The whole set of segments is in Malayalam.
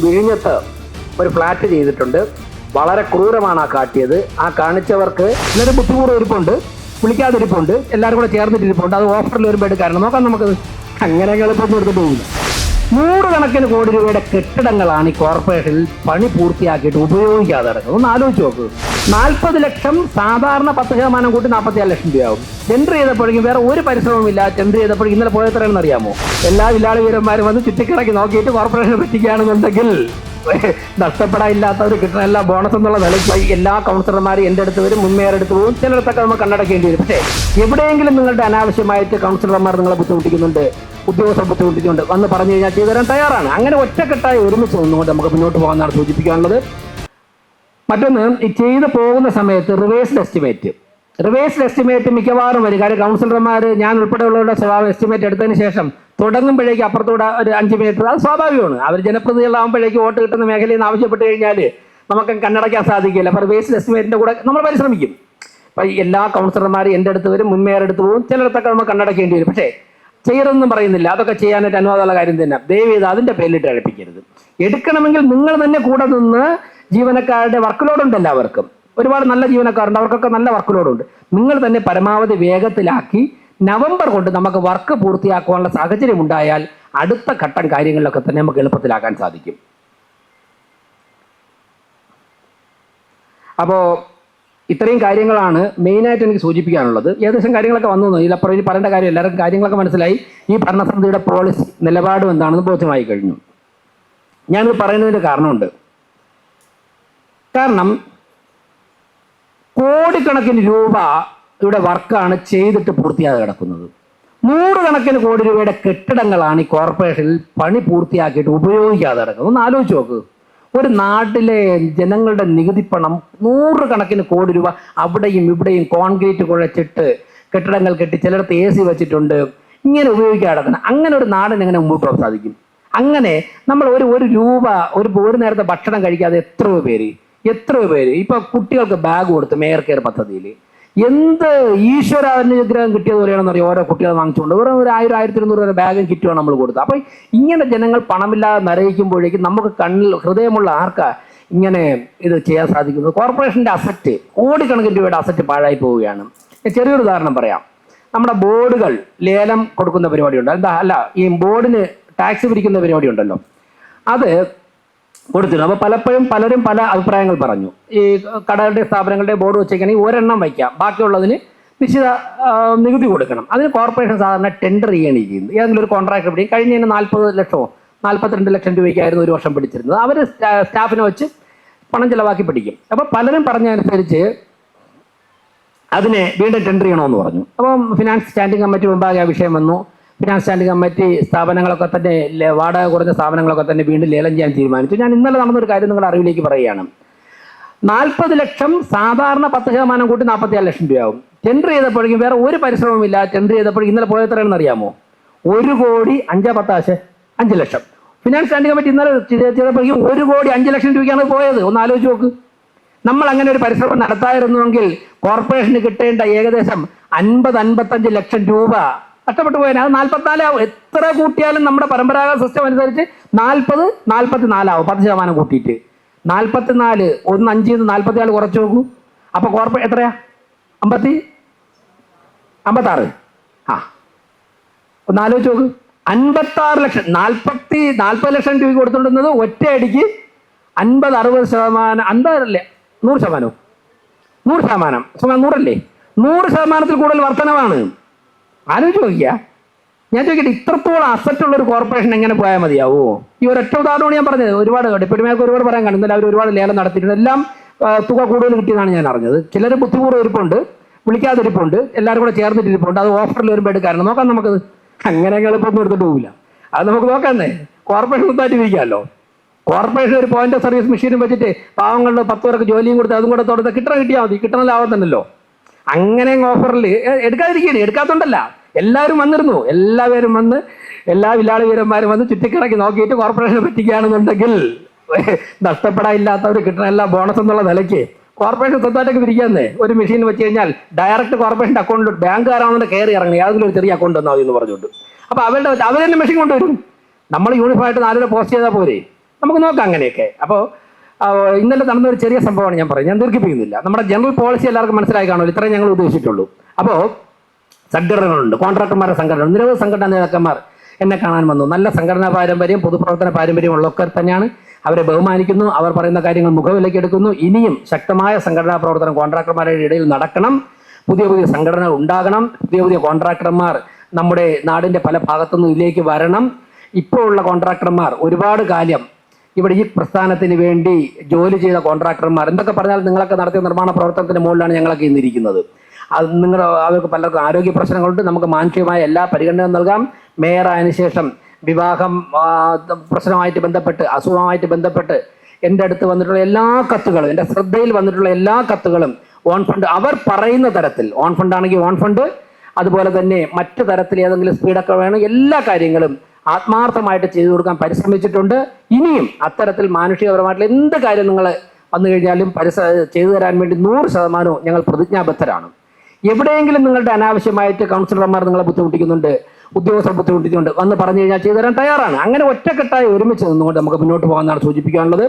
വിഴിഞ്ഞത്ത് ഒരു ഫ്ലാറ്റ് ചെയ്തിട്ടുണ്ട്. വളരെ ക്രൂരമാണ് ആ കാട്ടിയത്. ആ കാണിച്ചവർക്ക് എല്ലാവരും ബുദ്ധിപൂർവ്വം ഇരിപ്പുണ്ട്, വിളിക്കാതിരിപ്പുണ്ട്, എല്ലാവരും കൂടെ ചേർന്നിട്ടിരിപ്പുണ്ട്. അത് ഓഫറിൽ വരുമ്പോൾ എടുക്കാറുണ്ട്. നോക്കാം നമുക്കത്. അങ്ങനെ എളുപ്പം എടുത്തിട്ട് പോകില്ല. 100 കണക്കിന് കോടി രൂപയുടെ കെട്ടിടങ്ങളാണ് ഈ കോർപ്പറേഷനിൽ പണി പൂർത്തിയാക്കിയിട്ട് ഉപയോഗിക്കാതെ കിടക്കുന്നത്. ഒന്ന് ആലോചിച്ച് നോക്ക്. 40 ലക്ഷം സാധാരണ 10% കൂട്ടി 44 ലക്ഷം രൂപയാവും. ടെൻഡർ ചെയ്തപ്പോഴേക്കും വേറെ ഒരു പരിശ്രമമില്ല. ടെൻഡർ ചെയ്തപ്പോഴേക്കും ഇന്നലെ പോയത്രയെന്ന് അറിയാമോ? എല്ലാ വില്ലാളി വീരന്മാരും വന്ന് ചുറ്റിക്കിടക്കി നോക്കിയിട്ട് കോർപ്പറേഷനെ പറ്റിക്കുകയാണെന്നുണ്ടെങ്കിൽ നഷ്ടപ്പെടാനില്ലാത്തവർ കിട്ടുന്ന എല്ലാ ബോണസ് എന്നുള്ള നിലയ്ക്ക് എല്ലാ കൗൺസിലർമാരും എൻ്റെ അടുത്ത് വരും, മുൻമേയറെടുത്ത് പോകും. ചിലയിടത്തൊക്കെ നമ്മൾ കണ്ണടക്കേണ്ടി വരും. പക്ഷേ എവിടെയെങ്കിലും നിങ്ങളുടെ അനാവശ്യമായിട്ട് കൗൺസിലർമാർ നിങ്ങളെ ബുദ്ധിമുട്ടിക്കുന്നുണ്ട്, ഉദ്യോഗസ്ഥർ ബുദ്ധിമുട്ടിക്കുന്നുണ്ട്, വന്ന് പറഞ്ഞു കഴിഞ്ഞാൽ ചെയ്തു തരാൻ തയ്യാറാണ്. അങ്ങനെ ഒറ്റക്കെട്ടായി ഒരുമിച്ച് നിന്നുകൊണ്ട് നമുക്ക് മുന്നോട്ട് പോകാമെന്നാണ് സൂചിപ്പിക്കാനുള്ളത്. മറ്റൊന്ന്, ഈ ചെയ്തു പോകുന്ന സമയത്ത് റിവേഴ്സ്ഡ് എസ്റ്റിമേറ്റ് മിക്കവാറും വരും. കാര്യം കൗൺസിലർമാർ, ഞാൻ ഉൾപ്പെടെയുള്ളവരുടെ സ്വഭാവം, എസ്റ്റിമേറ്റ് എടുത്തതിന് ശേഷം തുടങ്ങുമ്പോഴേക്കും അപ്പുറത്തൂടെ ഒരു 5 മീറ്റർ, അത് സ്വാഭാവികമാണ്. അവർ ജനപ്രതിനിധികളാകുമ്പോഴേക്കും വോട്ട് കിട്ടുന്ന മേഖലയിൽ നിന്ന് ആവശ്യപ്പെട്ട് കഴിഞ്ഞാൽ നമുക്ക് കണ്ണടയ്ക്കാൻ സാധിക്കില്ല. അപ്പോൾ റിവേഴ്സ്ഡ് എസ്റ്റിമേറ്റിൻ്റെ കൂടെ നമ്മൾ പരിശ്രമിക്കും. അപ്പോൾ എല്ലാ കൗൺസിലർമാരും എൻ്റെ അടുത്ത് വരും, മുൻമേയറെടുത്ത് പോകും. ചിലയിടത്തൊക്കെ നമ്മൾ കണ്ണടക്കേണ്ടി വരും. പക്ഷേ ചെയ്യണമെന്നും പറയുന്നില്ല. അതൊക്കെ ചെയ്യാനായിട്ട് അനുവാദമുള്ള കാര്യം തന്നെ. ദയവ് ചെയ്ത് അതിൻ്റെ പേരിലിട്ട് അഴിപ്പിക്കരുത്. എടുക്കണമെങ്കിൽ നിങ്ങൾ തന്നെ കൂടെ നിന്ന്, ജീവനക്കാരുടെ വർക്ക് ലോഡ് ഉണ്ട് എല്ലാവർക്കും. ഒരുപാട് നല്ല ജീവനക്കാരുണ്ട്, അവർക്കൊക്കെ നല്ല വർക്ക് ലോഡുണ്ട്. നിങ്ങൾ തന്നെ പരമാവധി വേഗത്തിലാക്കി നവംബർ കൊണ്ട് നമുക്ക് വർക്ക് പൂർത്തിയാക്കാനുള്ള സാഹചര്യം ഉണ്ടായാൽ അടുത്ത ഘട്ടം കാര്യങ്ങളിലൊക്കെ തന്നെ നമുക്ക് എളുപ്പത്തിലാക്കാൻ സാധിക്കും. അപ്പോൾ ഇത്രയും കാര്യങ്ങളാണ് മെയിനായിട്ട് എനിക്ക് സൂചിപ്പിക്കാനുള്ളത്. ഏകദേശം കാര്യങ്ങളൊക്കെ വന്നു. ഇതിലപ്പുറം ഇനി പറയേണ്ട കാര്യം, എല്ലാവർക്കും കാര്യങ്ങളൊക്കെ മനസ്സിലായി. ഈ ഭരണസമിതിയുടെ പോളിസി നിലപാടും എന്താണെന്ന് ബോധ്യമായി കഴിഞ്ഞു. ഞാനിത് പറയുന്നതിൻ്റെ കാരണമുണ്ട്. കാരണം കോടിക്കണക്കിന് രൂപയുടെ വർക്കാണ് ചെയ്തിട്ട് പൂർത്തിയാതെ കിടക്കുന്നത്. 100 കണക്കിന് കോടി രൂപയുടെ കെട്ടിടങ്ങളാണ് ഈ കോർപ്പറേഷനിൽ പണി പൂർത്തിയാക്കിയിട്ട് ഉപയോഗിക്കാതെ കിടക്കുന്നത്. ഒന്ന് ആലോചിച്ച് നോക്ക്. ഒരു നാട്ടിലെ ജനങ്ങളുടെ നികുതി പണം 100 കണക്കിന് കോടി രൂപ അവിടെയും ഇവിടെയും കോൺക്രീറ്റ് കുഴച്ചിട്ട് കെട്ടിടങ്ങൾ കെട്ടി, ചിലയിടത്ത് AC വെച്ചിട്ടുണ്ട്, ഇങ്ങനെ ഉപയോഗിക്കാതെ കിടക്കണം. അങ്ങനെ ഒരു നാടിന് എങ്ങനെ മുമ്പോട്ട് പോകാൻ സാധിക്കും? അങ്ങനെ നമ്മൾ ഒരു രൂപ ഒരു നേരത്തെ ഭക്ഷണം കഴിക്കാതെ എത്രയോ പേര് ഇപ്പൊ കുട്ടികൾക്ക് ബാഗ് കൊടുത്ത് മേയർ കെയർ പദ്ധതിയിൽ എന്ത് ഈശ്വരാനുഗ്രഹം കിട്ടിയതുപോലെയാണെന്ന് അറിയാം. ഓരോ കുട്ടികൾ വാങ്ങിച്ചുകൊണ്ട് വെറും ഒരു 1000-1200 രൂപ ബാഗും കിറ്റുമാണ് നമ്മൾ കൊടുത്തത്. അപ്പോൾ ഇങ്ങനെ ജനങ്ങൾ പണമില്ലാതെ നരയിക്കുമ്പോഴേക്കും നമുക്ക് കണ്ണിൽ ആർക്കാ ഇങ്ങനെ ഇത് ചെയ്യാൻ സാധിക്കുന്നത്? കോർപ്പറേഷൻ്റെ അസറ്റ്, കോടിക്കണക്കിന് രൂപയുടെ അസറ്റ് പാഴായി പോവുകയാണ്. ചെറിയൊരു ഉദാഹരണം പറയാം. നമ്മുടെ ബോർഡുകൾ ലേലം കൊടുക്കുന്ന പരിപാടിയുണ്ട്. ഈ ബോർഡിന് ടാക്സ് പിരിക്കുന്ന പരിപാടി ഉണ്ടല്ലോ, അത് കൊടുത്തിരുന്നു. അപ്പോൾ പലപ്പോഴും പലരും പല അഭിപ്രായങ്ങൾ പറഞ്ഞു. ഈ കടകളുടെ സ്ഥാപനങ്ങളുടെ ബോർഡ് വെച്ചേക്കാണെങ്കിൽ ഒരെണ്ണം വയ്ക്കാം, ബാക്കിയുള്ളതിന് നിശ്ചിത നികുതി കൊടുക്കണം. അതിന് കോർപ്പറേഷൻ സാധാരണ ടെൻഡർ ചെയ്യുകയാണ് ചെയ്യുന്നത്. ഏതെങ്കിലും ഒരു കോൺട്രാക്ടർ പിടിക്കും. കഴിഞ്ഞതിന് 40 ലക്ഷമോ 42 ലക്ഷം രൂപയ്ക്കായിരുന്നു ഒരു വർഷം പിടിച്ചിരുന്നത്. അവർ സ്റ്റാഫിനെ വെച്ച് പണം ചിലവാക്കി പിടിക്കും. അപ്പോൾ പലരും പറഞ്ഞതനുസരിച്ച് അതിനെ വീണ്ടും ടെൻഡർ ചെയ്യണമെന്ന് പറഞ്ഞു. അപ്പം ഫിനാൻസ് സ്റ്റാൻഡിംഗ് കമ്മിറ്റി മുമ്പാകെ ആ വിഷയം വന്നു. ഫിനാൻസ് സ്റ്റാൻഡിംഗ് കമ്മിറ്റി സ്ഥാപനങ്ങളൊക്കെ തന്നെ, വാടക കുറഞ്ഞ സ്ഥാപനങ്ങളൊക്കെ തന്നെ വീണ്ടും ലേലം ചെയ്യാൻ തീരുമാനിച്ചു. ഞാൻ ഇന്നലെ നടന്നൊരു കാര്യം നിങ്ങളുടെ അറിവിലേക്ക് പറയുകയാണ്. 40 ലക്ഷം സാധാരണ 10% കൂട്ടി 44 ലക്ഷം രൂപയാവും. ടെൻഡർ ചെയ്തപ്പോഴേക്കും വേറെ ഒരു പരിശ്രമമില്ല. ടെൻഡർ ചെയ്തപ്പോഴേക്കും ഇന്നലെ പോയത്രയെന്ന് അറിയാമോ? 1 കോടി 5 ലക്ഷം. ഫിനാൻസ് സ്റ്റാൻഡിംഗ് കമ്മിറ്റി ഇന്നലെ ചെയ്തപ്പോഴേക്കും 1 കോടി 5 ലക്ഷം രൂപയ്ക്കാണ് പോയത്. ഒന്ന് ആലോചിച്ച് നോക്ക്. നമ്മൾ അങ്ങനെ ഒരു പരിശ്രമം നടത്തായിരുന്നുവെങ്കിൽ കോർപ്പറേഷന് കിട്ടേണ്ട ഏകദേശം 50-55 ലക്ഷം രൂപ നഷ്ടപ്പെട്ടു പോയാൽ അത് 44 ആവും. എത്ര കൂട്ടിയാലും നമ്മുടെ പരമ്പരാഗത സിസ്റ്റം അനുസരിച്ച് 40-44 ആവും. 10% കൂട്ടിയിട്ട് 44, 5 44 കുറച്ച് നോക്കൂ. അപ്പോൾ കോർപ്പറേറ്റ് എത്രയാ? 56. ഒന്ന് ആലോചിച്ച് നോക്ക്. 56 ലക്ഷം, 40 ലക്ഷം രൂപ കൊടുത്തുകൊണ്ടിരുന്നത് ഒറ്റയടിക്ക് 50-60%, 50 100%, 100%, 100% കൂടുതൽ വർധനമാണ്. ആലോചിച്ച് നോക്കിയാ. ഞാൻ ചോദിക്കട്ടെ, ഇത്രത്തോളം അസറ്റുള്ളൊരു കോർപ്പറേഷൻ എങ്ങനെ പോയാൽ മതിയാവോ? ഈ ഒരൊറ്റ ഉദാഹരണമാണ് ഞാൻ പറഞ്ഞത്. ഒരുപാട് ഡെപ്യൂട്ടിമാർക്ക് ഒരുപാട് പറയാൻ കാണുന്നില്ല. അവർ ഒരുപാട് ലേലം നടത്തിയിട്ടുണ്ട്. എല്ലാം തുക കൂടുതൽ കിട്ടിയതാണ് ഞാൻ അറിഞ്ഞത്. ചിലർ ബുദ്ധിപൂർവ്വം ഇരിപ്പുണ്ട്, വിളിക്കാതിരിപ്പുണ്ട്, എല്ലാവരും കൂടെ ചേർന്നിട്ടിരിപ്പുണ്ട്. അത് ഓഫറിൽ വരുമ്പോൾ എടുക്കാറുണ്ട്. നോക്കാം നമുക്കത്. അങ്ങനെ എളുപ്പമൊന്നും എടുത്തിട്ട് പോകില്ല. അത് നമുക്ക് നോക്കാന്നേ. കോർപ്പറേഷൻ ഒന്നായിട്ട് ഇരിക്കാമല്ലോ. കോർപ്പറേഷൻ ഒരു പോയിന്റ് ഓഫ് സർവീസ് മെഷീനും വെച്ചിട്ട് പാവങ്ങളുടെ 10 പേർക്ക് ജോലിയും കൊടുത്ത് അതും കൂടെ തുടർന്ന് കിട്ടിയാൽ മതി. കിട്ടണ ലാഭം തന്നെയല്ലോ. അങ്ങനെ ഓഫറിൽ എടുക്കാതിരിക്കുകയാണ്. എടുക്കാത്തോണ്ടല്ല, എല്ലാവരും വന്നിരുന്നു. എല്ലാവരും വന്ന്, എല്ലാ വില്ലാളി വീരന്മാരും വന്ന് ചുറ്റിക്കിടക്കി നോക്കിയിട്ട് കോർപ്പറേഷനെ പറ്റിക്കുകയാണെന്നുണ്ടെങ്കിൽ നഷ്ടപ്പെടാനില്ലാത്തവർ കിട്ടണ എല്ലാ ബോണസ് എന്നുള്ള നിലയ്ക്ക് കോർപ്പറേഷൻ സ്വന്തമായിട്ടൊക്കെ പിരിക്കാന്നേ. ഒരു മെഷീൻ വെച്ച് കഴിഞ്ഞാൽ ഡയറക്റ്റ് കോർപ്പറേഷൻ്റെ അക്കൗണ്ട് ബാങ്കുകാരാണെന്ന് കയറി ഇറങ്ങി ഏതെങ്കിലും ഒരു ചെറിയ അക്കൗണ്ട് തന്നാൽ മതി എന്ന് പറഞ്ഞുകൊണ്ട്. അപ്പോൾ അവർ തന്നെ മെഷീൻ കൊണ്ടുവരും. നമ്മൾ യൂണിഫോമായിട്ട് 4 പോസ്റ്റ് ചെയ്താൽ പോരെ. നമുക്ക് നോക്കാം അങ്ങനെയൊക്കെ. അപ്പോൾ ഇന്നലെ നടന്ന ഒരു ചെറിയ സംഭവമാണ് ഞാൻ പറയുന്നത്, ഞാൻ ദീർഘിപ്പിക്കുന്നില്ല. നമ്മുടെ ജനറൽ പോളിസി എല്ലാവർക്കും മനസ്സിലായി കാണുമല്ലോ, ഇത്രയും ഞങ്ങൾ ഉദ്ദേശിച്ചിട്ടുള്ളൂ. അപ്പോൾ സംഘടനകളുണ്ട്, കോൺട്രാക്ടർമാരുടെ സംഘടന, നിരവധി സംഘടനാ നേതാക്കന്മാർ എന്നെ കാണാൻ വന്നു. നല്ല സംഘടനാ പാരമ്പര്യം, പൊതുപ്രവർത്തന പാരമ്പര്യം ഉള്ളവർ തന്നെയാണ്. അവരെ ബഹുമാനിക്കുന്നു, അവർ പറയുന്ന കാര്യങ്ങൾ മുഖവിലേക്ക് എടുക്കുന്നു. ഇനിയും ശക്തമായ സംഘടനാ പ്രവർത്തനം കോൺട്രാക്ടർമാരുടെ ഇടയിൽ നടക്കണം. പുതിയ പുതിയ സംഘടനകൾ ഉണ്ടാകണം. പുതിയ പുതിയ കോൺട്രാക്ടർമാർ നമ്മുടെ നാടിൻ്റെ പല ഭാഗത്തുനിന്നും ഇതിലേക്ക് വരണം. ഇപ്പോൾ ഉള്ള കോൺട്രാക്ടർമാർ ഒരുപാട് കാലം ഇവിടെ ഈ പ്രസ്ഥാനത്തിന് വേണ്ടി ജോലി ചെയ്ത കോൺട്രാക്ടർമാർ, എന്തൊക്കെ പറഞ്ഞാൽ നിങ്ങളൊക്കെ നടത്തിയ നിർമ്മാണ പ്രവർത്തനത്തിന് മുകളിലാണ് ഞങ്ങളൊക്കെ ഇന്നിരിക്കുന്നത്. അത് അവർക്ക് പലർക്കും ആരോഗ്യ പ്രശ്നങ്ങളുണ്ട്. നമുക്ക് മാനുഷികമായ എല്ലാ പരിഗണനയും നൽകാം. മേയറായതിനു ശേഷം വിവാഹം പ്രശ്നമായിട്ട് ബന്ധപ്പെട്ട്, അസുഖമായിട്ട് ബന്ധപ്പെട്ട് എൻ്റെ അടുത്ത് വന്നിട്ടുള്ള എല്ലാ കത്തുകളും, എൻ്റെ ശ്രദ്ധയിൽ വന്നിട്ടുള്ള എല്ലാ കത്തുകളും ഓൺ ഫണ്ട്, അവർ പറയുന്ന തരത്തിൽ, ഓൺ ഫണ്ട് ആണെങ്കിൽ ഓൺ ഫണ്ട്, അതുപോലെ തന്നെ മറ്റു തരത്തിൽ ഏതെങ്കിലും സ്പീഡൊക്കെ വേണം, എല്ലാ കാര്യങ്ങളും ആത്മാർത്ഥമായിട്ട് ചെയ്തു കൊടുക്കാൻ പരിശ്രമിച്ചിട്ടുണ്ട്. ഇനിയും അത്തരത്തിൽ മാനുഷികപരമായിട്ടുള്ള എന്ത് കാര്യം നിങ്ങൾ വന്നു കഴിഞ്ഞാലും ചെയ്തു തരാൻ വേണ്ടി 100% ഞങ്ങൾ പ്രതിജ്ഞാബദ്ധരാണ്. എവിടെയെങ്കിലും നിങ്ങളുടെ അനാവശ്യമായിട്ട് കൗൺസിലർമാർ നിങ്ങളെ ബുദ്ധിമുട്ടിക്കുന്നുണ്ട്, ഉദ്യോഗസ്ഥർ ബുദ്ധിമുട്ടിക്കുന്നുണ്ട്, വന്ന് പറഞ്ഞു കഴിഞ്ഞാൽ ചെയ്തു തരാൻ തയ്യാറാണ്. അങ്ങനെ ഒറ്റക്കെട്ടായി ഒരുമിച്ച് നിന്നുകൊണ്ട് നമുക്ക് മുന്നോട്ട് പോകാമെന്നാണ് സൂചിപ്പിക്കാനുള്ളത്.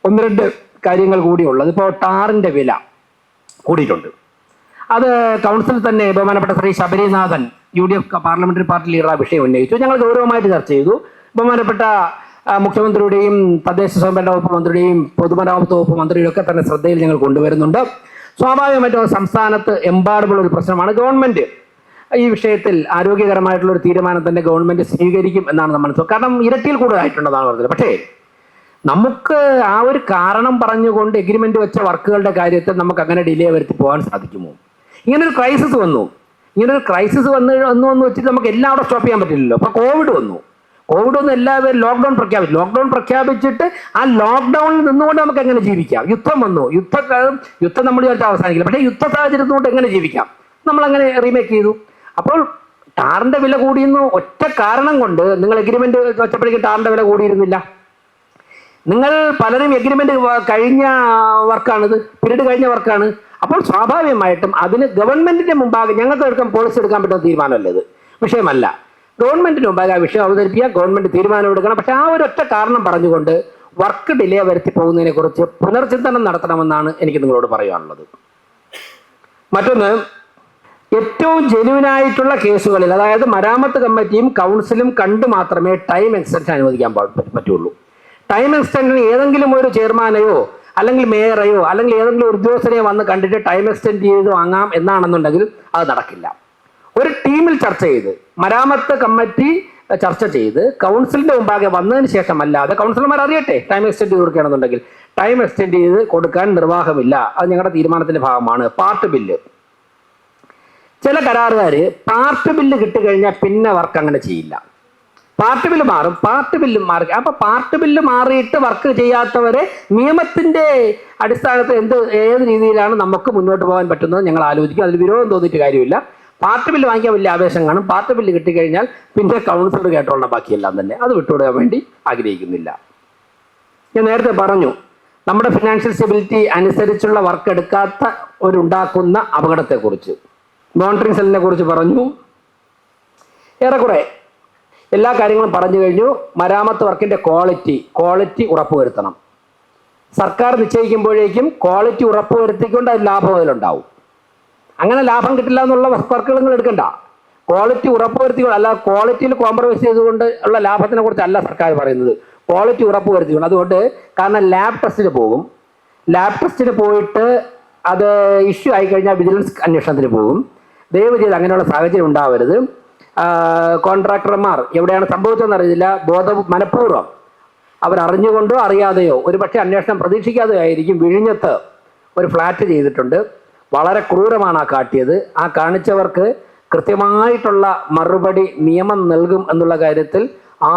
1-2 കാര്യങ്ങൾ കൂടിയുള്ളത്. ഇപ്പോൾ ടാറിൻ്റെ വില കൂടിയിട്ടുണ്ട്. അത് കൗൺസിലിൽ തന്നെ ബഹുമാനപ്പെട്ട Shri Sabarinathan UDF parliamentary party leader ആ വിഷയം ഉന്നയിച്ചു. ഞങ്ങൾ ഗൗരവമായിട്ട് ചർച്ച ചെയ്തു. ബഹുമാനപ്പെട്ട മുഖ്യമന്ത്രിയുടെയും തദ്ദേശ സ്വയംഭരണ വകുപ്പ് മന്ത്രിയുടെയും പൊതുമരാമത്ത് വകുപ്പ് മന്ത്രിയുടെ ഒക്കെ തന്നെ ശ്രദ്ധയിൽ ഞങ്ങൾ കൊണ്ടുവരുന്നുണ്ട്. സ്വാഭാവികമായിട്ടും സംസ്ഥാനത്ത് എമ്പാടുമുള്ള ഒരു പ്രശ്നമാണ്. ഗവൺമെന്റ് ഈ വിഷയത്തിൽ ആരോഗ്യകരമായിട്ടുള്ള ഒരു തീരുമാനം തന്നെ ഗവൺമെന്റ് സ്വീകരിക്കും എന്നാണ് നമ്മൾ മനസ്സിലാക്കുക. കാരണം ഇരട്ടിയിൽ കൂടുതലായിട്ടുണ്ടെന്നാണ് പറഞ്ഞത്. പക്ഷേ നമുക്ക് ആ ഒരു കാരണം പറഞ്ഞുകൊണ്ട് എഗ്രിമെന്റ് വെച്ച വർക്കുകളുടെ കാര്യത്തിൽ നമുക്ക് അങ്ങനെ ഡിലേ വരുത്തി പോകാൻ സാധിക്കുമോ? ഇങ്ങനൊരു ക്രൈസിസ് വന്നു. ഇങ്ങനൊരു ക്രൈസിസ് വന്നു വെച്ചിട്ട് നമുക്ക് എല്ലാം അവിടെ സ്റ്റോപ്പ് ചെയ്യാൻ പറ്റില്ലല്ലോ. അപ്പോൾ കോവിഡ് വന്നു എല്ലാവരും ലോക്ക്ഡൗൺ പ്രഖ്യാപിച്ചു. ലോക്ക്ഡൗൺ പ്രഖ്യാപിച്ചിട്ട് ആ ലോക്ക്ഡൗണിൽ നിന്നുകൊണ്ട് നമുക്ക് എങ്ങനെ ജീവിക്കാം? യുദ്ധം വന്നു. യുദ്ധം നമ്മൾ വിചാരിച്ചാൽ അവസാനിക്കില്ല. പക്ഷേ യുദ്ധ സാഹചര്യത്തിനോട്ട് എങ്ങനെ ജീവിക്കാം? നമ്മളങ്ങനെ റീമേക്ക് ചെയ്തു. അപ്പോൾ ടാറിന്റെ വില കൂടിയെന്ന് ഒറ്റ കാരണം കൊണ്ട് നിങ്ങൾ എഗ്രിമെന്റ് വെച്ചപ്പോഴേക്കും ടാറിന്റെ വില കൂടിയിരുന്നില്ല. നിങ്ങൾ പലരും എഗ്രിമെന്റ് കഴിഞ്ഞ വർക്കാണിത്, പീരീഡ് കഴിഞ്ഞ വർക്കാണ്. അപ്പോൾ സ്വാഭാവികമായിട്ടും അതിന് ഗവൺമെന്റിന്റെ മുമ്പാകെ ഞങ്ങൾക്ക് പോളിസി എടുക്കാൻ പറ്റുന്ന തീരുമാനമല്ല, ഇത് വിഷയമല്ല. ഗവൺമെന്റിന് മുമ്പാകെ ആ വിഷയം അവതരിപ്പിക്കുക, ഗവൺമെന്റ് തീരുമാനം എടുക്കണം. പക്ഷെ ആ ഒരൊറ്റ കാരണം പറഞ്ഞുകൊണ്ട് വർക്ക് ഡിലേ വരുത്തി പോകുന്നതിനെ കുറിച്ച് പുനർചിന്തനം നടത്തണമെന്നാണ് എനിക്ക് നിങ്ങളോട് പറയാനുള്ളത്. മറ്റൊന്ന്, ഏറ്റവും ജെന്യുവിനായിട്ടുള്ള കേസുകളിൽ, അതായത് മരാമത്ത് കമ്മിറ്റിയും കൗൺസിലും കണ്ടു മാത്രമേ ടൈം എക്സ്റ്റൻഷൻ അനുവദിക്കാൻ പറ്റുള്ളൂ. ടൈം എക്സ്റ്റൻഷൻ ഏതെങ്കിലും ഒരു ചെയർമാനെയോ അല്ലെങ്കിൽ മേയറെയോ അല്ലെങ്കിൽ ഏതെങ്കിലും ഒരു ഉദ്യോഗസ്ഥനെയോ വന്ന് കണ്ടിട്ട് ടൈം എക്സ്റ്റെൻഡ് ചെയ്ത് വാങ്ങാം എന്നാണെന്നുണ്ടെങ്കിൽ അത് നടക്കില്ല. ഒരു ടീമിൽ ചർച്ച ചെയ്ത്, മരാമത്ത് കമ്മിറ്റി ചർച്ച ചെയ്ത് കൗൺസിലിന്റെ മുമ്പാകെ വന്നതിന് ശേഷം അല്ലാതെ, കൗൺസിലർമാർ അറിയട്ടെ ടൈം എക്സ്റ്റെൻഡ് ചെയ്ത് കൊടുക്കുകയാണെന്നുണ്ടെങ്കിൽ ടൈം എക്സ്റ്റെൻഡ് ചെയ്ത് കൊടുക്കാൻ നിർവാഹമില്ല. അത് ഞങ്ങളുടെ തീരുമാനത്തിന്റെ ഭാഗമാണ്. പാർട്ട് ബില്ല്, ചില കരാറുകാർ പാർട്ട് ബില്ല് കിട്ടിക്കഴിഞ്ഞാൽ പിന്നെ വർക്ക് അങ്ങനെ ചെയ്യില്ല. പാർട്ട് ബില്ല് മാറും, പാർട്ട് ബില്ല് മാറി. അപ്പൊ പാർട്ട് ബില്ല് മാറിയിട്ട് വർക്ക് ചെയ്യാത്തവരെ നിയമത്തിന്റെ അടിസ്ഥാനത്തിൽ ഏത് രീതിയിലാണ് നമുക്ക് മുന്നോട്ട് പോകാൻ പറ്റുന്നത് ഞങ്ങൾ ആലോചിക്കും. അതിൽ വിരോധം തോന്നിയിട്ട് കാര്യമില്ല. പാർട്ട് ബില്ല് വാങ്ങിക്കാൻ വലിയ ആവേശം കാണും. പാർട്ട് ബില്ല് കിട്ടിക്കഴിഞ്ഞാൽ പിന്നെ കൗൺസിലർ കേട്ടോളണം ബാക്കിയെല്ലാം തന്നെ. അത് വിട്ടുകൊടുക്കാൻ വേണ്ടി ആഗ്രഹിക്കുന്നില്ല. ഞാൻ നേരത്തെ പറഞ്ഞു, നമ്മുടെ ഫിനാൻഷ്യൽ സ്റ്റെബിലിറ്റി അനുസരിച്ചുള്ള വർക്ക് എടുക്കാത്തവരുണ്ടാക്കുന്ന അപകടത്തെക്കുറിച്ച്, മോണിറ്ററിംഗ് സെല്ലിനെ കുറിച്ച് പറഞ്ഞു. ഏറെക്കുറെ എല്ലാ കാര്യങ്ങളും പറഞ്ഞു കഴിഞ്ഞു. മരാമത്ത് വർക്കിന്റെ ക്വാളിറ്റി ഉറപ്പുവരുത്തണം. സർക്കാർ നിശ്ചയിക്കുമ്പോഴേക്കും ക്വാളിറ്റി ഉറപ്പുവരുത്തിക്കൊണ്ട് അത് ലാഭം അതിലുണ്ടാവും. അങ്ങനെ ലാഭം കിട്ടില്ല എന്നുള്ള വർക്കുകൾ നിങ്ങൾ എടുക്കണ്ട. ക്വാളിറ്റി ഉറപ്പുവരുത്തിക്കൊണ്ട്, അല്ല ക്വാളിറ്റിയിൽ കോംപ്രമൈസ് ചെയ്തുകൊണ്ട് ഉള്ള ലാഭത്തിനെ കുറിച്ചല്ല സർക്കാർ പറയുന്നത്. ക്വാളിറ്റി ഉറപ്പുവരുത്തിക്കൊണ്ട്. അതുകൊണ്ട് കാരണം ലാബ് ടെസ്റ്റിന് പോകും. ലാബ് ടെസ്റ്റിന് പോയിട്ട് അത് ഇഷ്യൂ ആയിക്കഴിഞ്ഞാൽ വിജിലൻസ് അന്വേഷണത്തിന് പോകും. ദയവ് ചെയ്ത് അങ്ങനെയുള്ള സാഹചര്യം ഉണ്ടാവരുത്. കോൺട്രാക്ടർമാർ എവിടെയാണ് സംഭവിച്ചതെന്ന് അറിയില്ല, മനഃപൂർവ്വം അവരറിഞ്ഞുകൊണ്ടോ അറിയാതെയോ, ഒരു പക്ഷേ അന്വേഷണം പ്രതീക്ഷിക്കാതെ ആയിരിക്കും, വിഴിഞ്ഞത്ത് ഒരു ഫ്ലാറ്റ് ചെയ്തിട്ടുണ്ട്. വളരെ ക്രൂരമാണ് ആ കാട്ടിയത്. ആ കാണിച്ചവർക്ക് കൃത്യമായിട്ടുള്ള മറുപടി നിയമം നൽകും എന്നുള്ള കാര്യത്തിൽ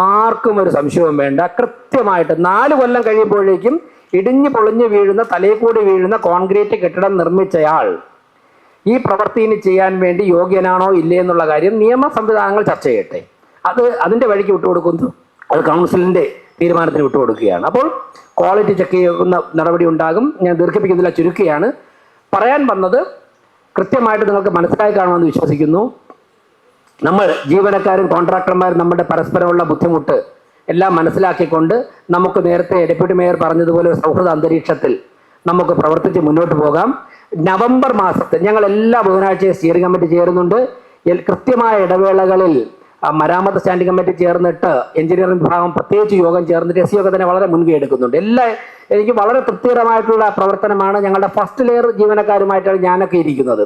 ആർക്കും ഒരു സംശയവും വേണ്ട. കൃത്യമായിട്ട് 4 കൊല്ലം കഴിയുമ്പോഴേക്കും ഇടിഞ്ഞു പൊളിഞ്ഞു വീഴുന്ന, തലയിൽ കൂടി വീഴുന്ന കോൺക്രീറ്റ് കെട്ടിടം നിർമ്മിച്ചയാൾ ഈ പ്രവൃത്തിന് ചെയ്യാൻ വേണ്ടി യോഗ്യനാണോ ഇല്ലേ എന്നുള്ള കാര്യം നിയമ സംവിധാനങ്ങൾ ചർച്ച ചെയ്യട്ടെ. അതിൻ്റെ വഴിക്ക് വിട്ടുകൊടുക്കുന്നു. അത് കൗൺസിലിൻ്റെ തീരുമാനത്തിന് വിട്ടുകൊടുക്കുകയാണ്. അപ്പോൾ ക്വാളിറ്റി ചെക്ക് ചെയ്യുന്ന നടപടി ഉണ്ടാകും. ഞാൻ ദീർഘിപ്പിക്കുന്നില്ല, ചുരുക്കുകയാണ്. പറയാൻ വന്നത് കൃത്യമായിട്ട് നിങ്ങൾക്ക് മനസ്സിലായി കാണുമെന്ന് വിശ്വസിക്കുന്നു. നമ്മൾ ജീവനക്കാരും കോൺട്രാക്ടർമാരും നമ്മുടെ പരസ്പരമുള്ള ബുദ്ധിമുട്ട് എല്ലാം മനസ്സിലാക്കിക്കൊണ്ട് നമുക്ക് നേരത്തെ ഡെപ്യൂട്ടി മേയർ പറഞ്ഞതുപോലെ ഒരു സൗഹൃദ അന്തരീക്ഷത്തിൽ നമുക്ക് പ്രവർത്തിച്ച് മുന്നോട്ട് പോകാം. നവംബർ മാസത്തിൽ ഞങ്ങൾ എല്ലാ ബുധനാഴ്ചയും സ്റ്റിയറിംഗ് കമ്മിറ്റി ചേരുന്നുണ്ട്. കൃത്യമായ ഇടവേളകളിൽ മരാമത്ത് സ്റ്റാൻഡിംഗ് കമ്മിറ്റി ചേർന്നിട്ട് എഞ്ചിനീയറിംഗ് വിഭാഗം പ്രത്യേകിച്ച് യോഗം ചേർന്നിട്ട് SC ഒക്കെ തന്നെ വളരെ മുൻകൈ എടുക്കുന്നുണ്ട്. എനിക്ക് വളരെ തൃപ്തികരമായിട്ടുള്ള പ്രവർത്തനമാണ്. ഞങ്ങളുടെ ഫസ്റ്റ് ലെയർ ജീവനക്കാരുമായിട്ടാണ് ഞാനൊക്കെ ഇരിക്കുന്നത്.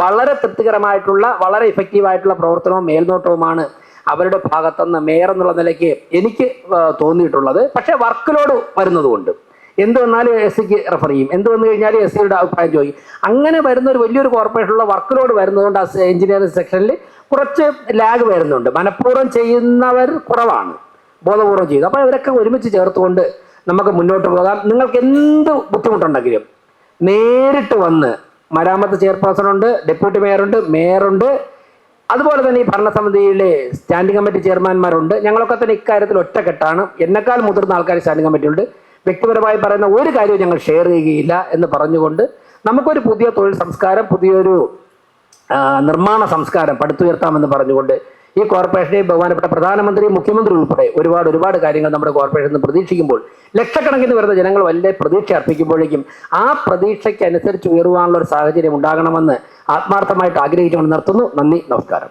വളരെ തൃപ്തികരമായിട്ടുള്ള വളരെ ഇഫക്റ്റീവായിട്ടുള്ള പ്രവർത്തനവും മേൽനോട്ടവുമാണ് അവരുടെ ഭാഗത്തുനിന്ന് മേയർ എന്നുള്ള നിലയ്ക്ക് എനിക്ക് തോന്നിയിട്ടുള്ളത്. പക്ഷേ വർക്ക് ലോഡ് വരുന്നതുകൊണ്ട് എന്ത് വന്നാലും SCക്ക് റെഫർ ചെയ്യും, എന്ത് വന്നു കഴിഞ്ഞാലും SCയുടെ അഭിപ്രായം ചോദിക്കും. അങ്ങനെ വരുന്ന ഒരു വലിയൊരു കോർപ്പറേഷനുള്ള വർക്ക് ലോഡ് വരുന്നതുകൊണ്ട് എഞ്ചിനീയറിംഗ് സെക്ഷനിൽ കുറച്ച് ലാഗ് വരുന്നുണ്ട്. മനഃപൂർവ്വം ചെയ്യുന്നവർ കുറവാണ്, ബോധപൂർവ്വം ചെയ്തു. അപ്പോൾ ഇവരൊക്കെ ഒരുമിച്ച് ചേർത്തുകൊണ്ട് നമുക്ക് മുന്നോട്ട് പോകാം. നിങ്ങൾക്ക് എന്ത് ബുദ്ധിമുട്ടുണ്ടെങ്കിലും നേരിട്ട് വന്ന് മരാമത്ത് ചെയർപേഴ്സണുണ്ട്, ഡെപ്യൂട്ടി മേയറുണ്ട്, മേയറുണ്ട്, അതുപോലെ തന്നെ ഈ ഭരണസമിതിയിലെ സ്റ്റാൻഡിംഗ് കമ്മിറ്റി ചെയർമാൻമാരുണ്ട്. ഞങ്ങളൊക്കെ തന്നെ ഇക്കാര്യത്തിൽ ഒറ്റക്കെട്ടാണ്. എന്നെക്കാൾ മുതിർന്ന ആൾക്കാർ സ്റ്റാൻഡിംഗ് കമ്മിറ്റിയുണ്ട്. വ്യക്തിപരമായി പറയുന്ന ഒരു കാര്യവും ഞങ്ങൾ ഷെയർ ചെയ്യുകയില്ല എന്ന് പറഞ്ഞുകൊണ്ട് നമുക്കൊരു പുതിയ തൊഴിൽ സംസ്കാരം, പുതിയൊരു നിർമ്മാണ സംസ്കാരം പടുത്തുയർത്താമെന്ന് പറഞ്ഞുകൊണ്ട് ഈ കോർപ്പറേഷനെ ബഹുമാനപ്പെട്ട പ്രധാനമന്ത്രി, മുഖ്യമന്ത്രി ഉൾപ്പെടെ ഒരുപാട് കാര്യങ്ങൾ നമ്മുടെ കോർപ്പറേഷനിൽ പ്രതീക്ഷിക്കുമ്പോൾ ലക്ഷക്കണക്കിന് വരുന്ന ജനങ്ങൾ വലിയ പ്രതീക്ഷ അർപ്പിക്കുമ്പോഴേക്കും ആ പ്രതീക്ഷയ്ക്ക് അനുസരിച്ച് ഉയരുവാനുള്ള ഒരു സാഹചര്യം ഉണ്ടാകണമെന്ന് ആത്മാർത്ഥമായിട്ട് ആഗ്രഹിച്ചുകൊണ്ട് നിർത്തുന്നു. നന്ദി, നമസ്കാരം.